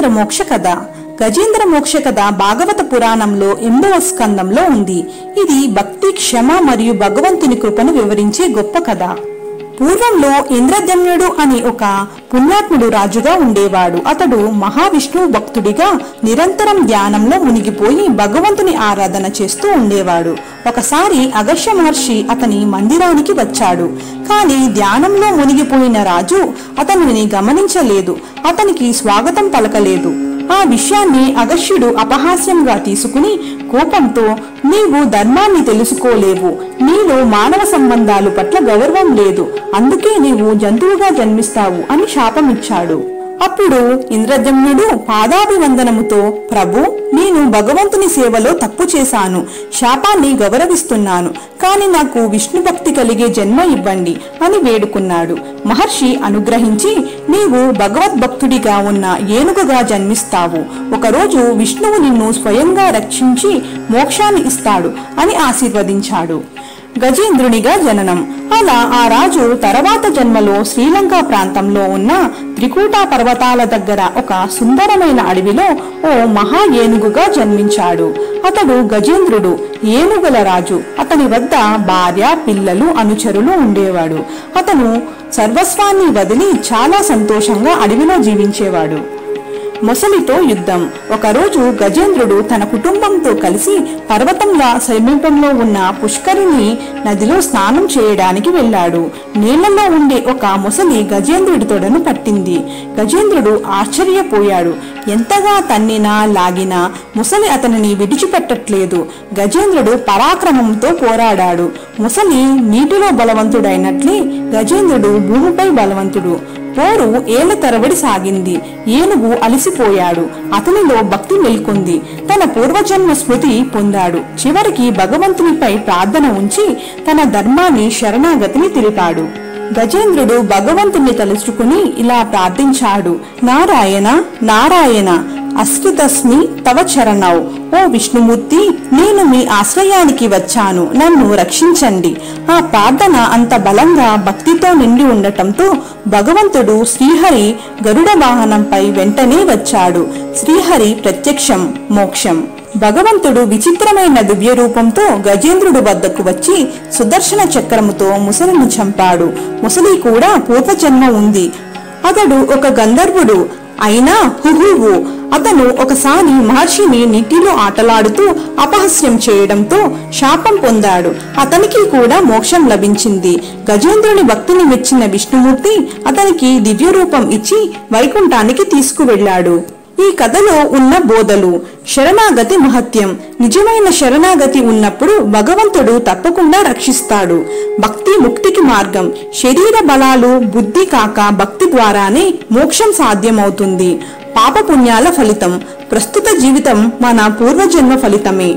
గజేంద్ర మోక్ష కథ. గజేంద్ర మోక్ష కథ భాగవత పురాణంలో 8వ స్కందంలో ఉంది. ఇది భక్తి, క్షమ మరియు భగవంతుని కృపను వివరించే గొప్ప కథ. పూర్వంలో ఇంద్రజమ్యుడు అనే ఒక పుణ్యాత్ముడు రాజుగా ఉండేవాడు. అతడు మహావిష్ణువు భక్తుడిగా నిరంతరం ధ్యానంలో మునిగిపోయి భగవంతుని ఆరాధన చేస్తూ ఉండేవాడు. ఒకసారి అగస్త్య మహర్షి అతని మందిరానికి వచ్చాడు. కానీ ధ్యానంలో మునిగిపోయిన రాజు అతనిని గమనించలేదు, అతనికి స్వాగతం పలకలేదు. ఆ విషయాన్ని అగస్త్యుడు అపహాస్యంగా తీసుకుని కోపంతో, నీవు ధర్మాన్ని తెలుసుకోలేవు, నీలో మానవ సంబంధాలు పట్ల గౌరవం లేదు, అందుకే నీవు జంతువుగా జన్మిస్తావు అని శాపమిచ్చాడు. అప్పుడు ఇంద్రజమ్యుడు పాదాభివందనముతో, ప్రభు, నేను భగవంతుని సేవలో తప్పు చేశాను, శాపాన్ని గౌరవిస్తున్నాను, కానీ నాకు విష్ణు భక్తి కలిగే జన్మ ఇవ్వండి అని వేడుకున్నాడు. మహర్షి అనుగ్రహించి, నీవు భగవద్భక్తుడిగా ఉన్న ఏనుగుగా జన్మిస్తావు, ఒకరోజు విష్ణువు నిన్ను స్వయంగా రక్షించి మోక్షాన్ని ఇస్తాడు అని ఆశీర్వదించాడు. గజేంద్రునిగా జననం. అలా ఆ రాజు తర్వాత జన్మలో శ్రీలంక ప్రాంతంలో ఉన్న త్రికూట పర్వతాల దగ్గర ఒక సుందరమైన అడవిలో ఓ మహా ఏనుగుగా జన్మించాడు. అతడు గజేంద్రుడు, ఏనుగుల రాజు. అతని వద్ద భార్య, పిల్లలు, అనుచరులు ఉండేవాడు. అతను సర్వస్వాన్ని వదిలి చాలా సంతోషంగా అడవిలో జీవించేవాడు. మొసలితో యుద్ధం. ఒకరోజు గజేంద్రుడు తన కుటుంబంతో కలిసి పర్వతంగా సమీపంలో ఉన్న పుష్కరిణి నదిలో స్నానం చేయడానికి వెళ్ళాడు. నీళ్లలో ఉండే ఒక మొసలి గజేంద్రుడి తొడను పట్టింది. గజేంద్రుడు ఆశ్చర్యపోయాడు. ఎంతగా తన్నినా లాగినా మొసలి అతనిని విడిచిపెట్టట్లేదు. గజేంద్రుడు పరాక్రమంతో పోరాడాడు. మొసలి నీటిలో బలవంతుడైనట్లే గజేంద్రుడు భూమిపై బలవంతుడు. పోరు ఏళ్ల తరబడి సాగింది. ఏనుగు అలసిపోయాడు. అతనిలో భక్తి మేల్కొంది. తన పూర్వజన్మ స్మృతి పొందాడు. చివరికి భగవంతునిపై ప్రార్థన ఉంచి తన ధర్మాన్ని, శరణాగతిని తెలిపాడు. గజేంద్రుడు భగవంతుని తలుచుకుని ఇలా ప్రార్థించాడు, నారాయణ నారాయణ అస్మితస్మి తవ చరణౌ. ఓ విష్ణుమూర్తి, నేను మీ ఆశ్రయానికి వచ్చాను, నన్ను రక్షించండి. ఆ ప్రార్థన అంత బలంగా భక్తితో నిండి ఉండటంతో భగవంతుడు శ్రీహరి గరుడ వాహనంపై వెంటనే వచ్చాడు. శ్రీహరి ప్రత్యక్షం, మోక్షం. భగవంతుడు విచిత్రమైన దివ్య రూపంతో గజేంద్రుడు వద్దకు వచ్చి సుదర్శన చక్రముతో ముసలిని చంపాడు. ముసలి కూడా పూర్వజన్మ ఉంది. అతడు ఒక గంధర్వుడు అయినా హుహువు. అతను ఒకసారి మహర్షిని నీటిలో ఆటలాడుతూ అపహాస్యం చేయడంతో శాపం పొందాడు. అతనికి కూడా మోక్షం లభించింది. గజేంద్రుని భక్తిని మెచ్చిన విష్ణుమూర్తి అతనికి దివ్య రూపం ఇచ్చి వైకుంఠానికి తీసుకువెళ్లాడు. ఈ కథలో ఉన్న బోధలు. శరణాగతి మహత్యం. నిజమైన శరణాగతి ఉన్నప్పుడు భగవంతుడు తప్పకుండా రక్షిస్తాడు. భక్తి ముక్తికి మార్గం. శరీర బలాలు, బుద్ధి కాక భక్తి ద్వారానే మోక్షం సాధ్యమవుతుంది. పాపపుణ్యాల ఫలితం. ప్రస్తుత జీవితం మన పూర్వజన్మ ఫలితమే.